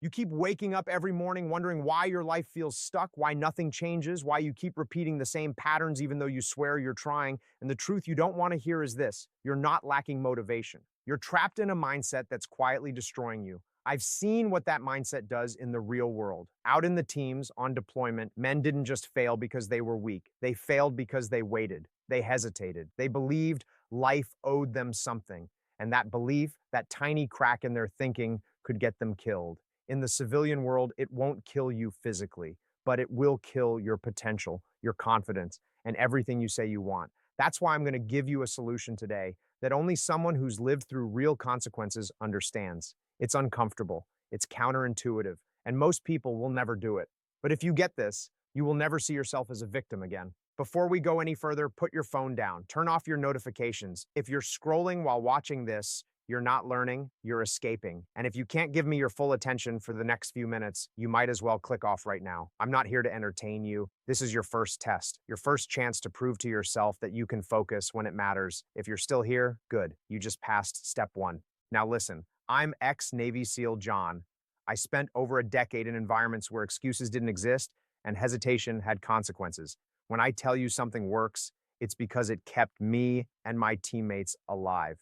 You keep waking up every morning wondering why your life feels stuck, why nothing changes, why you keep repeating the same patterns even though you swear you're trying. And the truth you don't want to hear is this: you're not lacking motivation. You're trapped in a mindset that's quietly destroying you. I've seen what that mindset does in the real world. Out in the teams, on deployment, men didn't just fail because they were weak. They failed because they waited. They hesitated. They believed life owed them something. And that belief, that tiny crack in their thinking, could get them killed. In the civilian world, it won't kill you physically, but it will kill your potential, your confidence, and everything you say you want. That's why I'm going to give you a solution today that only someone who's lived through real consequences understands. It's uncomfortable, it's counterintuitive, and most people will never do it. But if you get this, you will never see yourself as a victim again. Before we go any further, put your phone down, turn off your notifications. If you're scrolling while watching this, you're not learning, you're escaping. And if you can't give me your full attention for the next few minutes, you might as well click off right now. I'm not here to entertain you. This is your first test, your first chance to prove to yourself that you can focus when it matters. If you're still here, good. You just passed step one. Now listen, I'm ex-Navy SEAL John. I spent over a decade in environments where excuses didn't exist and hesitation had consequences. When I tell you something works, it's because it kept me and my teammates alive.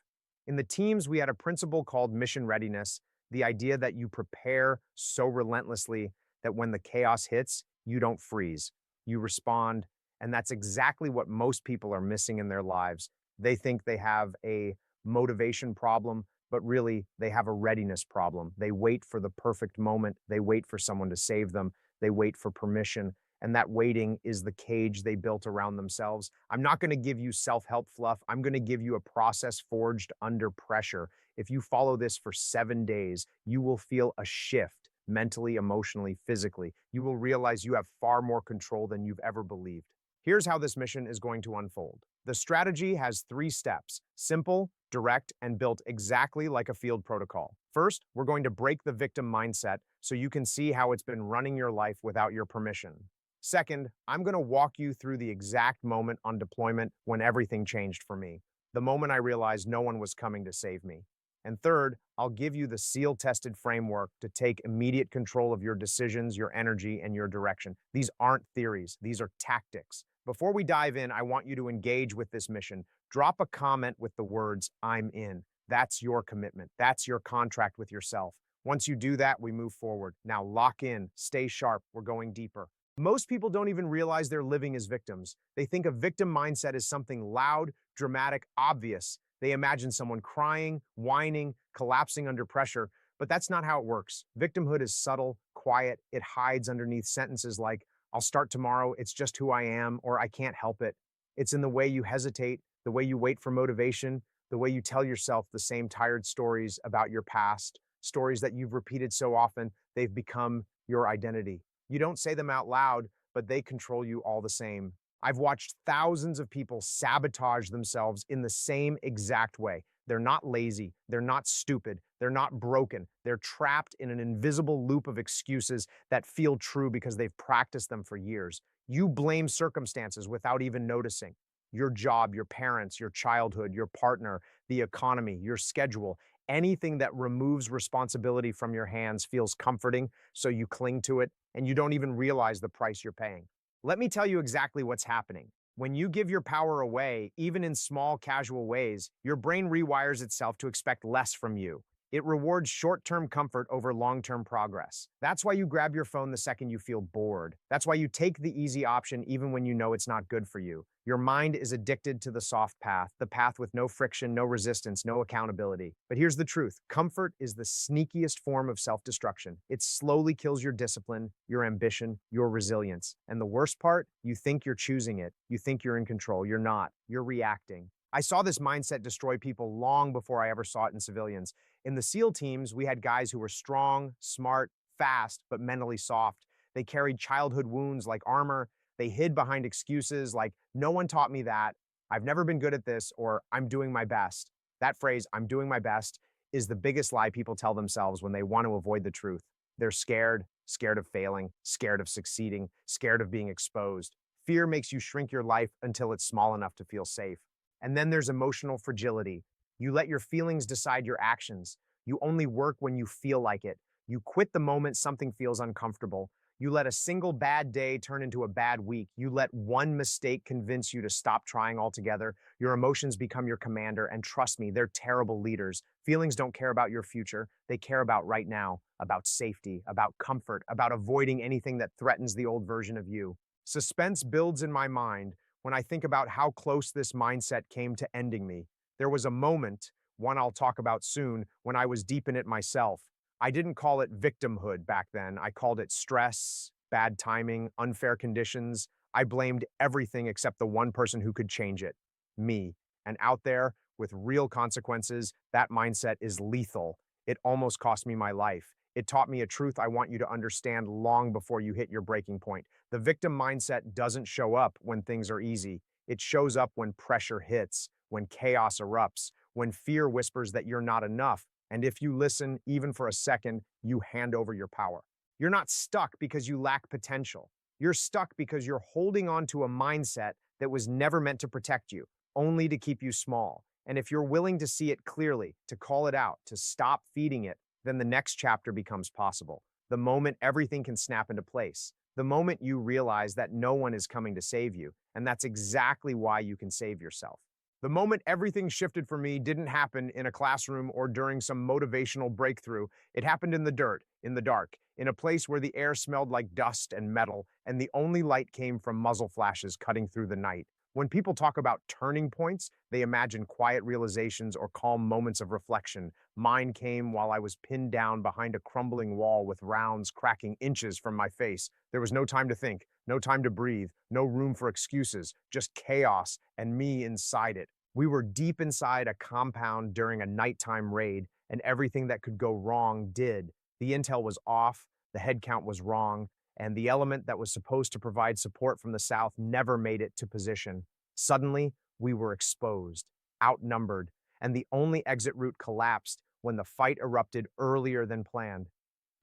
In the teams, we had a principle called mission readiness, the idea that you prepare so relentlessly that when the chaos hits, you don't freeze, you respond. And that's exactly what most people are missing in their lives. They think they have a motivation problem, but really they have a readiness problem. They wait for the perfect moment, they wait for someone to save them, they wait for permission. And that waiting is the cage they built around themselves. I'm not going to give you self-help fluff. I'm going to give you a process forged under pressure. If you follow this for 7 days, you will feel a shift mentally, emotionally, physically. You will realize you have far more control than you've ever believed. Here's how this mission is going to unfold. The strategy has 3 steps: simple, direct, and built exactly like a field protocol. First, we're going to break the victim mindset so you can see how it's been running your life without your permission. Second, I'm going to walk you through the exact moment on deployment when everything changed for me, the moment I realized no one was coming to save me. And third, I'll give you the SEAL-tested framework to take immediate control of your decisions, your energy, and your direction. These aren't theories, these are tactics. Before we dive in, I want you to engage with this mission. Drop a comment with the words, "I'm in." That's your commitment. That's your contract with yourself. Once you do that, we move forward. Now lock in, stay sharp, we're going deeper. Most people don't even realize they're living as victims. They think a victim mindset is something loud, dramatic, obvious. They imagine someone crying, whining, collapsing under pressure, but that's not how it works. Victimhood is subtle, quiet. It hides underneath sentences like, "I'll start tomorrow, it's just who I am," or "I can't help it." It's in the way you hesitate, the way you wait for motivation, the way you tell yourself the same tired stories about your past, stories that you've repeated so often, they've become your identity. You don't say them out loud, but they control you all the same. I've watched thousands of people sabotage themselves in the same exact way. They're not lazy, they're not stupid, they're not broken. They're trapped in an invisible loop of excuses that feel true because they've practiced them for years. You blame circumstances without even noticing. Your job, your parents, your childhood, your partner, the economy, your schedule. Anything that removes responsibility from your hands feels comforting, so you cling to it and you don't even realize the price you're paying. Let me tell you exactly what's happening. When you give your power away, even in small, casual ways, your brain rewires itself to expect less from you. It rewards short-term comfort over long-term progress. That's why you grab your phone the second you feel bored. That's why you take the easy option even when you know it's not good for you. Your mind is addicted to the soft path, the path with no friction, no resistance, no accountability. But here's the truth. Comfort is the sneakiest form of self-destruction. It slowly kills your discipline, your ambition, your resilience. And the worst part, you think you're choosing it. You think you're in control. You're not. You're reacting. I saw this mindset destroy people long before I ever saw it in civilians. In the SEAL teams, we had guys who were strong, smart, fast, but mentally soft. They carried childhood wounds like armor. They hid behind excuses like, "No one taught me that," "I've never been good at this," or "I'm doing my best." That phrase, "I'm doing my best," is the biggest lie people tell themselves when they want to avoid the truth. They're scared, scared of failing, scared of succeeding, scared of being exposed. Fear makes you shrink your life until it's small enough to feel safe. And then there's emotional fragility. You let your feelings decide your actions. You only work when you feel like it. You quit the moment something feels uncomfortable. You let a single bad day turn into a bad week. You let one mistake convince you to stop trying altogether. Your emotions become your commander, and trust me, they're terrible leaders. Feelings don't care about your future. They care about right now, about safety, about comfort, about avoiding anything that threatens the old version of you. Suspense builds in my mind when I think about how close this mindset came to ending me. There was a moment, one I'll talk about soon, when I was deep in it myself. I didn't call it victimhood back then. I called it stress, bad timing, unfair conditions. I blamed everything except the one person who could change it, me. And out there, with real consequences, that mindset is lethal. It almost cost me my life. It taught me a truth I want you to understand long before you hit your breaking point. The victim mindset doesn't show up when things are easy. It shows up when pressure hits, when chaos erupts, when fear whispers that you're not enough. And if you listen, even for a second, you hand over your power. You're not stuck because you lack potential. You're stuck because you're holding on to a mindset that was never meant to protect you, only to keep you small. And if you're willing to see it clearly, to call it out, to stop feeding it, then the next chapter becomes possible. The moment everything can snap into place. The moment you realize that no one is coming to save you. And that's exactly why you can save yourself. The moment everything shifted for me didn't happen in a classroom or during some motivational breakthrough. It happened in the dirt, in the dark, in a place where the air smelled like dust and metal, and the only light came from muzzle flashes cutting through the night. When people talk about turning points, they imagine quiet realizations or calm moments of reflection. Mine came while I was pinned down behind a crumbling wall with rounds cracking inches from my face. There was no time to think, no time to breathe, no room for excuses, just chaos and me inside it. We were deep inside a compound during a nighttime raid, and everything that could go wrong did. The intel was off, the head count was wrong, and the element that was supposed to provide support from the south never made it to position. Suddenly, we were exposed, outnumbered, and the only exit route collapsed when the fight erupted earlier than planned.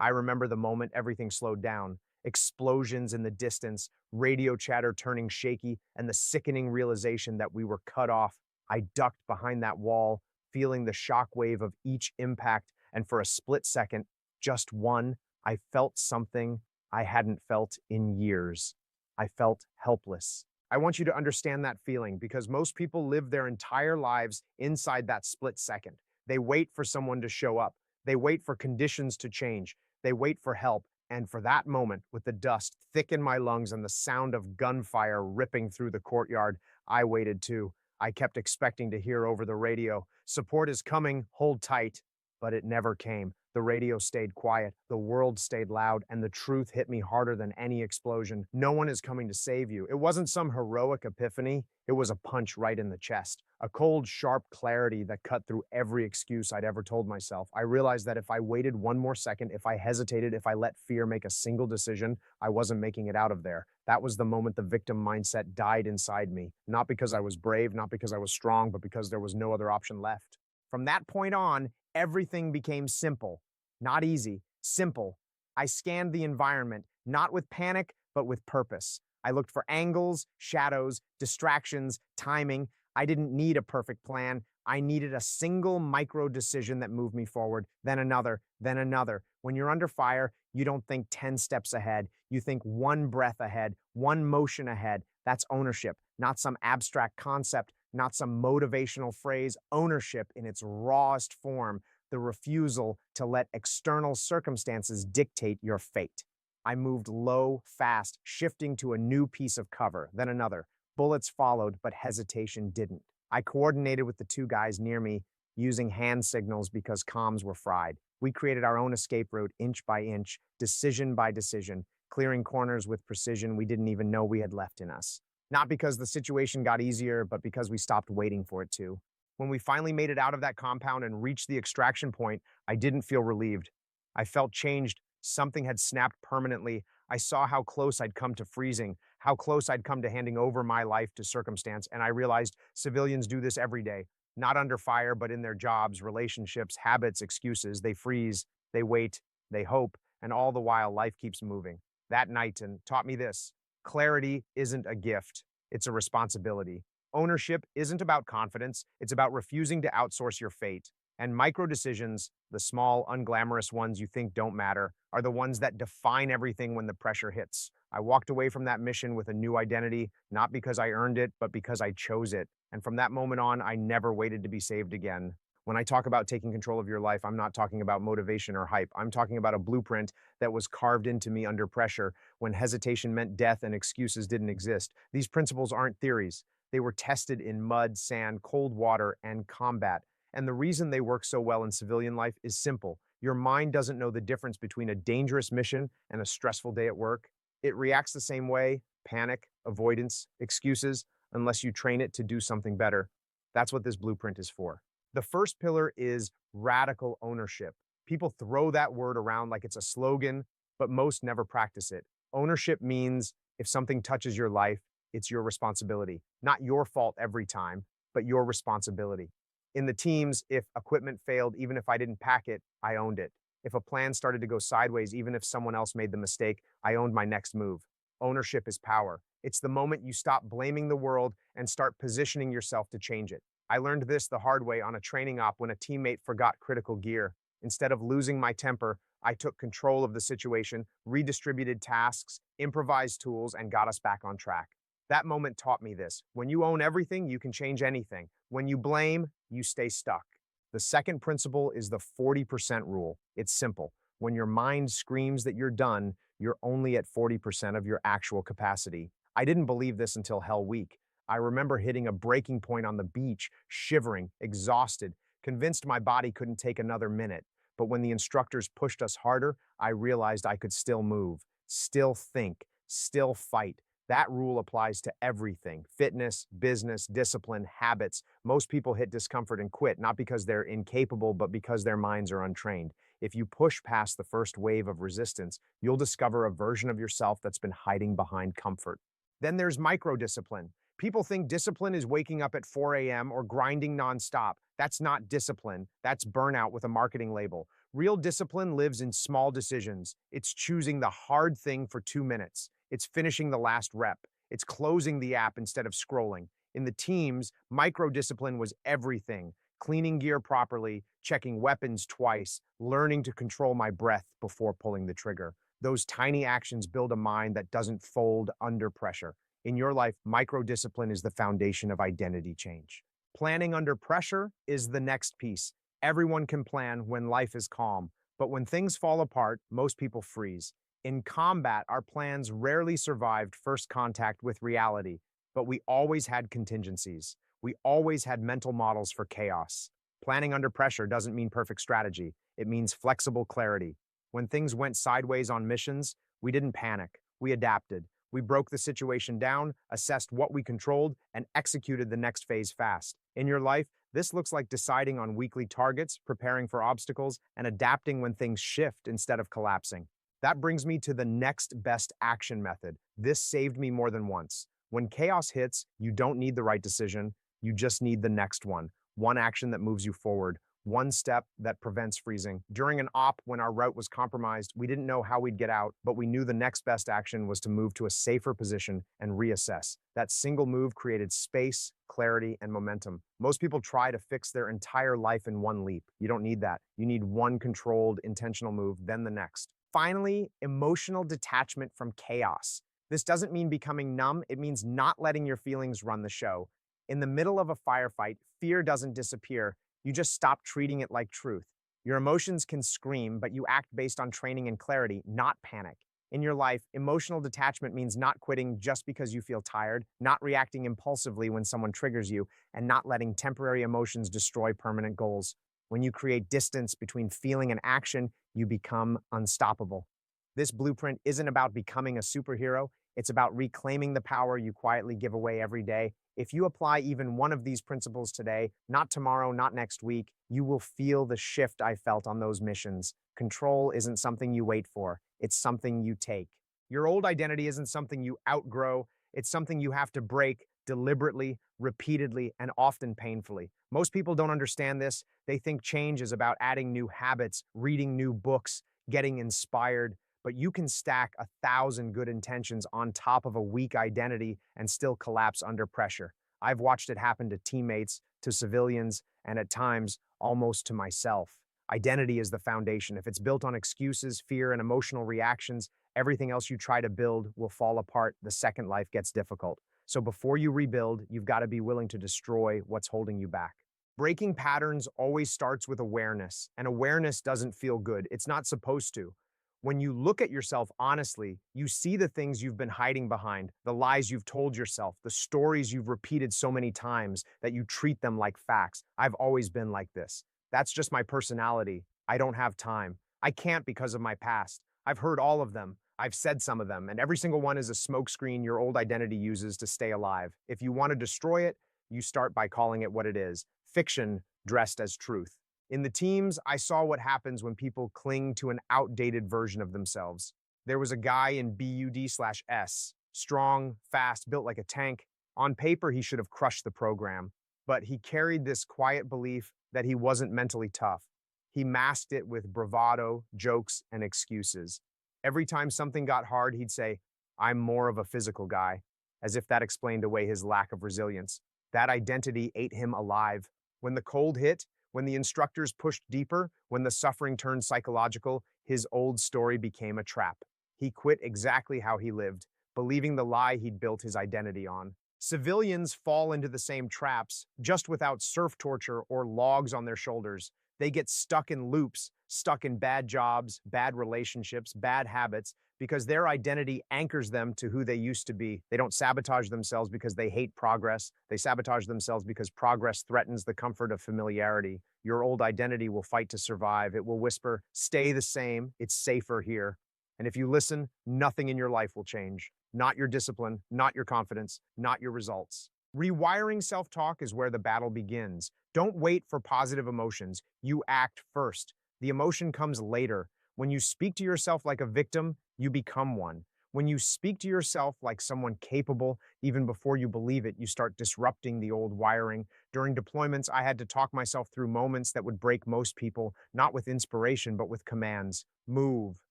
I remember the moment everything slowed down. Explosions in the distance, radio chatter turning shaky, and the sickening realization that we were cut off. I ducked behind that wall, feeling the shockwave of each impact, and for a split second, just one, I felt something I hadn't felt in years. I felt helpless. I want you to understand that feeling because most people live their entire lives inside that split second. They wait for someone to show up. They wait for conditions to change. They wait for help. And for that moment, with the dust thick in my lungs and the sound of gunfire ripping through the courtyard, I waited too. I kept expecting to hear over the radio, "Support is coming, hold tight." But it never came. The radio stayed quiet, the world stayed loud, and the truth hit me harder than any explosion. No one is coming to save you. It wasn't some heroic epiphany, it was a punch right in the chest. A cold, sharp clarity that cut through every excuse I'd ever told myself. I realized that if I waited one more second, if I hesitated, if I let fear make a single decision, I wasn't making it out of there. That was the moment the victim mindset died inside me. Not because I was brave, not because I was strong, but because there was no other option left. From that point on, everything became simple. Not easy, simple. I scanned the environment, not with panic, but with purpose. I looked for angles, shadows, distractions, timing. I didn't need a perfect plan. I needed a single micro decision that moved me forward, then another, then another. When you're under fire, you don't think 10 steps ahead. You think one breath ahead, one motion ahead. That's ownership, not some abstract concept, not some motivational phrase. Ownership in its rawest form, the refusal to let external circumstances dictate your fate. I moved low, fast, shifting to a new piece of cover, then another. Bullets followed, but hesitation didn't. I coordinated with the two guys near me, using hand signals because comms were fried. We created our own escape route inch by inch, decision by decision, clearing corners with precision we didn't even know we had left in us. Not because the situation got easier, but because we stopped waiting for it to. When we finally made it out of that compound and reached the extraction point, I didn't feel relieved. I felt changed. Something had snapped permanently. I saw how close I'd come to freezing, how close I'd come to handing over my life to circumstance, and I realized civilians do this every day. Not under fire, but in their jobs, relationships, habits, excuses. They freeze, they wait, they hope, and all the while life keeps moving. That night and taught me this: clarity isn't a gift, it's a responsibility. Ownership isn't about confidence, it's about refusing to outsource your fate. And micro decisions, the small, unglamorous ones you think don't matter, are the ones that define everything when the pressure hits. I walked away from that mission with a new identity, not because I earned it, but because I chose it. And from that moment on, I never waited to be saved again. When I talk about taking control of your life, I'm not talking about motivation or hype. I'm talking about a blueprint that was carved into me under pressure when hesitation meant death and excuses didn't exist. These principles aren't theories. They were tested in mud, sand, cold water, and combat. And the reason they work so well in civilian life is simple. Your mind doesn't know the difference between a dangerous mission and a stressful day at work. It reacts the same way: panic, avoidance, excuses, unless you train it to do something better. That's what this blueprint is for. The first pillar is radical ownership. People throw that word around like it's a slogan, but most never practice it. Ownership means if something touches your life, it's your responsibility. Not your fault every time, but your responsibility. In the teams, if equipment failed, even if I didn't pack it, I owned it. If a plan started to go sideways, even if someone else made the mistake, I owned my next move. Ownership is power. It's the moment you stop blaming the world and start positioning yourself to change it. I learned this the hard way on a training op when a teammate forgot critical gear. Instead of losing my temper, I took control of the situation, redistributed tasks, improvised tools, and got us back on track. That moment taught me this. When you own everything, you can change anything. When you blame, you stay stuck. The second principle is the 40% rule. It's simple. When your mind screams that you're done, you're only at 40% of your actual capacity. I didn't believe this until Hell Week. I remember hitting a breaking point on the beach, shivering, exhausted, convinced my body couldn't take another minute. But when the instructors pushed us harder, I realized I could still move, still think, still fight. That rule applies to everything: fitness, business, discipline, habits. Most people hit discomfort and quit, not because they're incapable, but because their minds are untrained. If you push past the first wave of resistance, you'll discover a version of yourself that's been hiding behind comfort. Then there's micro discipline. People think discipline is waking up at 4 a.m. or grinding nonstop. That's not discipline. That's burnout with a marketing label. Real discipline lives in small decisions. It's choosing the hard thing for 2 minutes. It's finishing the last rep. It's closing the app instead of scrolling. In the teams, micro discipline was everything: cleaning gear properly, checking weapons twice, learning to control my breath before pulling the trigger. Those tiny actions build a mind that doesn't fold under pressure. In your life, micro discipline is the foundation of identity change. Planning under pressure is the next piece. Everyone can plan when life is calm, but when things fall apart, most people freeze. In combat, our plans rarely survived first contact with reality, but we always had contingencies. We always had mental models for chaos. Planning under pressure doesn't mean perfect strategy. It means flexible clarity. When things went sideways on missions, we didn't panic. We adapted. We broke the situation down, assessed what we controlled, and executed the next phase fast. In your life, this looks like deciding on weekly targets, preparing for obstacles, and adapting when things shift instead of collapsing. That brings me to the next best action method. This saved me more than once. When chaos hits, you don't need the right decision. You just need the next one. One action that moves you forward. One step that prevents freezing. During an op, when our route was compromised, we didn't know how we'd get out, but we knew the next best action was to move to a safer position and reassess. That single move created space, clarity, and momentum. Most people try to fix their entire life in one leap. You don't need that. You need one controlled, intentional move, then the next. Finally, emotional detachment from chaos. This doesn't mean becoming numb. It means not letting your feelings run the show. In the middle of a firefight, fear doesn't disappear. You just stop treating it like truth. Your emotions can scream, but you act based on training and clarity, not panic. In your life, emotional detachment means not quitting just because you feel tired, not reacting impulsively when someone triggers you, and not letting temporary emotions destroy permanent goals. When you create distance between feeling and action, you become unstoppable. This blueprint isn't about becoming a superhero. It's about reclaiming the power you quietly give away every day. If you apply even one of these principles today, not tomorrow, not next week, you will feel the shift I felt on those missions. Control isn't something you wait for. It's something you take. Your old identity isn't something you outgrow. It's something you have to break deliberately, repeatedly, and often painfully. Most people don't understand this. They think change is about adding new habits, reading new books, getting inspired. But you can stack 1,000 good intentions on top of a weak identity and still collapse under pressure. I've watched it happen to teammates, to civilians, and at times almost to myself. Identity is the foundation. If it's built on excuses, fear, and emotional reactions, everything else you try to build will fall apart the second life gets difficult. So before you rebuild, you've got to be willing to destroy what's holding you back. Breaking patterns always starts with awareness, and awareness doesn't feel good. It's not supposed to. When you look at yourself honestly, you see the things you've been hiding behind, the lies you've told yourself, the stories you've repeated so many times that you treat them like facts. I've always been like this. That's just my personality. I don't have time. I can't because of my past. I've heard all of them. I've said some of them, and every single one is a smokescreen your old identity uses to stay alive. If you want to destroy it, you start by calling it what it is: fiction dressed as truth. In the teams, I saw what happens when people cling to an outdated version of themselves. There was a guy in BUD/S, strong, fast, built like a tank. On paper, he should have crushed the program, but he carried this quiet belief that he wasn't mentally tough. He masked it with bravado, jokes, and excuses. Every time something got hard, he'd say, "I'm more of a physical guy," as if that explained away his lack of resilience. That identity ate him alive. When the cold hit, when the instructors pushed deeper, when the suffering turned psychological, his old story became a trap. He quit exactly how he lived, believing the lie he'd built his identity on. Civilians fall into the same traps, just without surf torture or logs on their shoulders. They get stuck in loops, stuck in bad jobs, bad relationships, bad habits, because their identity anchors them to who they used to be. They don't sabotage themselves because they hate progress. They sabotage themselves because progress threatens the comfort of familiarity. Your old identity will fight to survive. It will whisper, "Stay the same. It's safer here." And if you listen, nothing in your life will change. Not your discipline, not your confidence, not your results. Rewiring self talk is where the battle begins. Don't wait for positive emotions. You act first. The emotion comes later. When you speak to yourself like a victim, you become one. When you speak to yourself like someone capable, even before you believe it, you start disrupting the old wiring. During deployments, I had to talk myself through moments that would break most people, not with inspiration, but with commands. Move,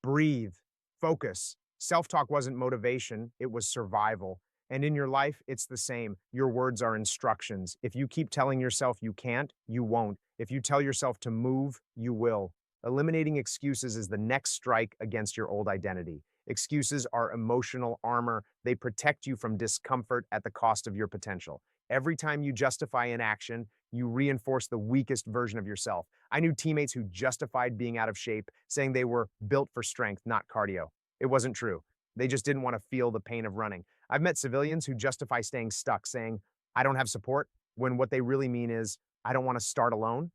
breathe, focus. Self talk wasn't motivation, it was survival. And in your life, it's the same. Your words are instructions. If you keep telling yourself you can't, you won't. If you tell yourself to move, you will. Eliminating excuses is the next strike against your old identity. Excuses are emotional armor. They protect you from discomfort at the cost of your potential. Every time you justify inaction, you reinforce the weakest version of yourself. I knew teammates who justified being out of shape, saying they were built for strength, not cardio. It wasn't true. They just didn't want to feel the pain of running. I've met civilians who justify staying stuck, saying, "I don't have support," when what they really mean is, "I don't want to start alone."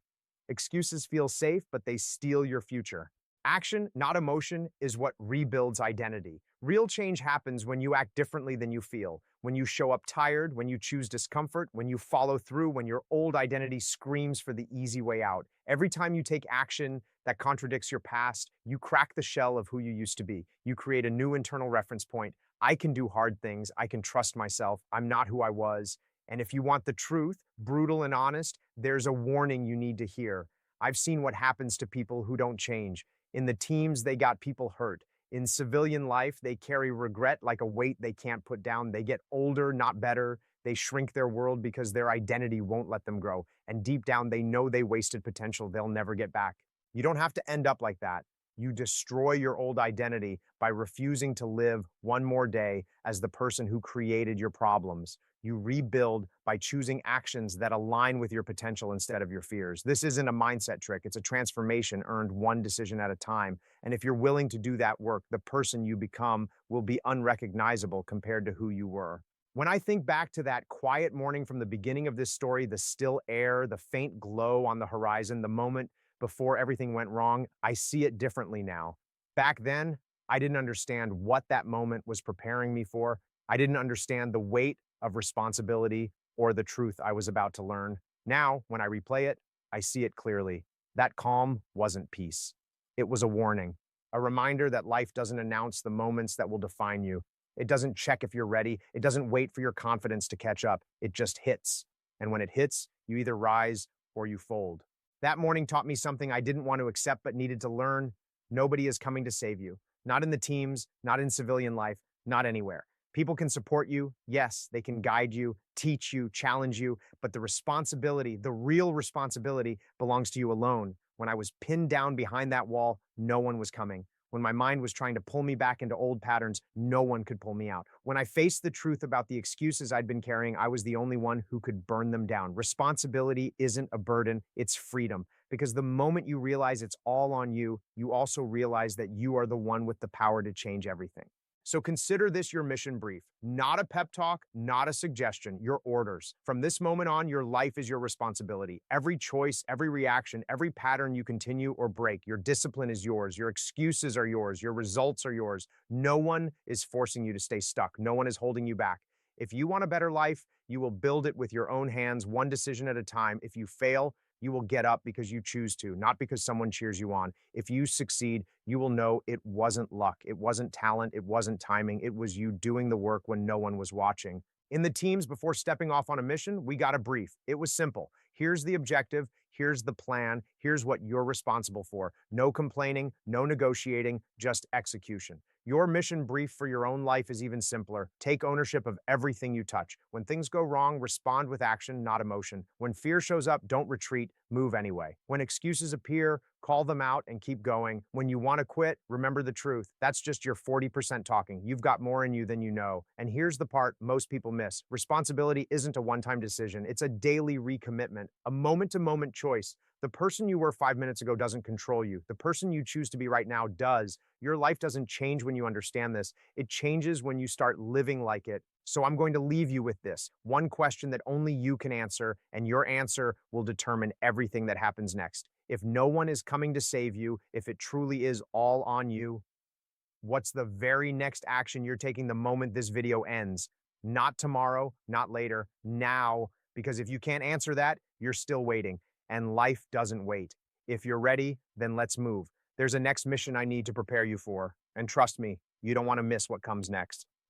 Excuses feel safe, but they steal your future. Action, not emotion, is what rebuilds identity. Real change happens when you act differently than you feel, when you show up tired, when you choose discomfort, when you follow through, when your old identity screams for the easy way out. Every time you take action that contradicts your past, you crack the shell of who you used to be. You create a new internal reference point. I can do hard things. I can trust myself. I'm not who I was. And if you want the truth, brutal and honest, there's a warning you need to hear. I've seen what happens to people who don't change. In the teams, they got people hurt. In civilian life, they carry regret like a weight they can't put down. They get older, not better. They shrink their world because their identity won't let them grow. And deep down, they know they wasted potential they'll never get back. You don't have to end up like that. You destroy your old identity by refusing to live one more day as the person who created your problems. You rebuild by choosing actions that align with your potential instead of your fears. This isn't a mindset trick, it's a transformation earned one decision at a time. And if you're willing to do that work, the person you become will be unrecognizable compared to who you were. When I think back to that quiet morning from the beginning of this story, the still air, the faint glow on the horizon, the moment before everything went wrong, I see it differently now. Back then, I didn't understand what that moment was preparing me for. I didn't understand the weight of responsibility or the truth I was about to learn. Now, when I replay it, I see it clearly. That calm wasn't peace. It was a warning, a reminder that life doesn't announce the moments that will define you. It doesn't check if you're ready. It doesn't wait for your confidence to catch up. It just hits. And when it hits, you either rise or you fold. That morning taught me something I didn't want to accept but needed to learn. Nobody is coming to save you. Not in the teams, not in civilian life, not anywhere. People can support you. Yes, they can guide you, teach you, challenge you, but the responsibility, the real responsibility, belongs to you alone. When I was pinned down behind that wall, no one was coming. When my mind was trying to pull me back into old patterns, no one could pull me out. When I faced the truth about the excuses I'd been carrying, I was the only one who could burn them down. Responsibility isn't a burden, it's freedom. Because the moment you realize it's all on you, you also realize that you are the one with the power to change everything. So consider this your mission brief, not a pep talk, not a suggestion, your orders. From this moment on, your life is your responsibility. Every choice, every reaction, every pattern you continue or break, your discipline is yours, your excuses are yours, your results are yours. No one is forcing you to stay stuck. No one is holding you back. If you want a better life, you will build it with your own hands, one decision at a time. If you fail, you will get up because you choose to, not because someone cheers you on. If you succeed, you will know it wasn't luck, it wasn't talent, it wasn't timing, it was you doing the work when no one was watching. In the teams, before stepping off on a mission, we got a brief. It was simple. Here's the objective, here's the plan, here's what you're responsible for. No complaining, no negotiating, just execution. Your mission brief for your own life is even simpler. Take ownership of everything you touch. When things go wrong, respond with action, not emotion. When fear shows up, don't retreat, move anyway. When excuses appear, call them out and keep going. When you want to quit, remember the truth. That's just your 40% talking. You've got more in you than you know. And here's the part most people miss. Responsibility isn't a one-time decision. It's a daily recommitment, a moment-to-moment choice. The person you were 5 minutes ago doesn't control you. The person you choose to be right now does. Your life doesn't change when you understand this. It changes when you start living like it. So I'm going to leave you with this one question that only you can answer, and your answer will determine everything that happens next. If no one is coming to save you, if it truly is all on you, what's the very next action you're taking the moment this video ends? Not tomorrow, not later, now, because if you can't answer that, you're still waiting, and life doesn't wait. If you're ready, then let's move. There's a next mission I need to prepare you for, and trust me, you don't want to miss what comes next.